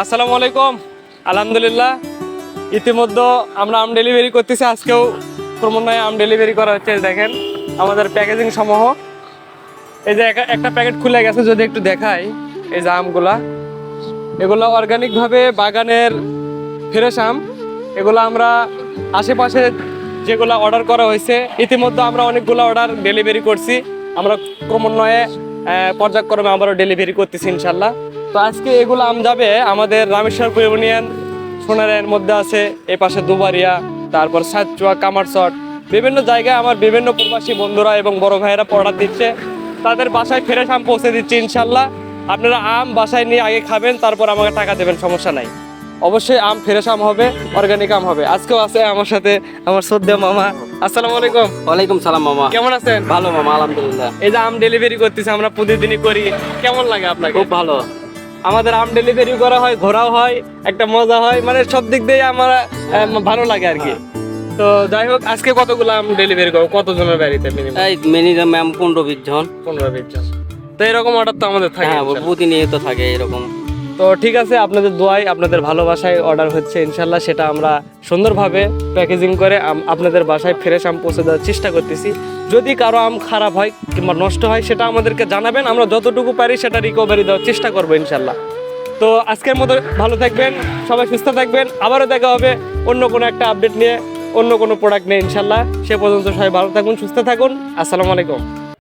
আসসালামু আলাইকুম। আলহামদুলিল্লাহ, ইতিমধ্যে আমরা আম ডেলিভারি করতেছি। আজকেও ক্রমান্বয়ে আম ডেলিভারি করা হচ্ছে। দেখেন আমাদের প্যাকেজিং সমূহ। এই যে একটা প্যাকেট খুলে গেছে, যদি একটু দেখাই। এই যে আমগুলা, এগুলো অর্গানিকভাবে বাগানের ফ্রেশ আম। এগুলো আমরা আশেপাশে যেগুলো অর্ডার করা হয়েছে, ইতিমধ্যে আমরা অনেকগুলো অর্ডার ডেলিভারি করছি। আমরা ক্রমান্বয়ে পর্যায়ক্রমে আবারও ডেলিভারি করতেছি ইনশাল্লাহ। তো আজকে এগুলো আম যাবে আমাদের রামেশ্বরপুর ইউনিয়ন সোনারের মধ্যে আছে, এই পাশে দুবারিয়া, তারপর সাতচুয়া, কামারচট, বিভিন্ন জায়গায় আমার বিভিন্ন প্রবাসী বন্ধুরা এবং বড় ভাইয়েরা অর্ডার দিচ্ছে। তাদের বাসায় ফ্রেশ আম পৌঁছে দিচ্ছি ইনশাল্লাহ। আপনারা আম বাসায় নিয়ে আগে খাবেন, তারপর আমাকে টাকা দেবেন, সমস্যা নাই। অবশ্যই আম ফ্রেশ আম হবে, অর্গানিক আম হবে। আজকেও আছে আমার সাথে আমার শ্রদ্ধেয় মামা। আসসালামু আলাইকুম। ওয়ালাইকুম সালাম মামা। কেমন আছেন? ভালো মামা, আলহামদুলিল্লাহ। এই যে আম ডেলিভারি করতেছি, আমরা প্রতিদিনই করি, কেমন লাগে আপনাকে? খুব ভালো। আমাদের আম ডেলিভারি করা হয়, ঘোরাও হয়, একটা মজা হয়, মানে সব দিক দিয়ে আমার ভালো লাগে আর কি। তো যাই হোক, আজকে কতগুলো আম ডেলিভারি করবো? কতজনের বাড়িতে? মিনিমাম এই মিনিমাম ম্যাম 15-20 জন। 15-20 জন। তো এরকম অর্ডার তো আমাদের থাকে। হ্যাঁ, প্রতিনিয়ত থাকে এরকম। তো ঠিক আছে, আপনাদের দোয়ায়, আপনাদের ভালোবাসায় অর্ডার হচ্ছে ইনশাল্লাহ। সেটা আমরা সুন্দরভাবে প্যাকেজিং করে আপনাদের বাসায় ফ্রেশ আম পৌঁছে দেওয়ার চেষ্টা করতেছি। যদি কারো আম খারাপ হয় কিংবা নষ্ট হয়, সেটা আমাদেরকে জানাবেন। আমরা যতটুকু পারি সেটা রিকভারি দেওয়ার চেষ্টা করবো ইনশাল্লাহ। তো আজকের মতো ভালো থাকবেন, সবাই সুস্থ থাকবেন। আবারও দেখা হবে অন্য কোনো একটা আপডেট নিয়ে, অন্য কোনো প্রোডাক্ট নিয়ে ইনশাল্লাহ। সে পর্যন্ত সবাই ভালো থাকুন, সুস্থ থাকুন। আসসালামু আলাইকুম।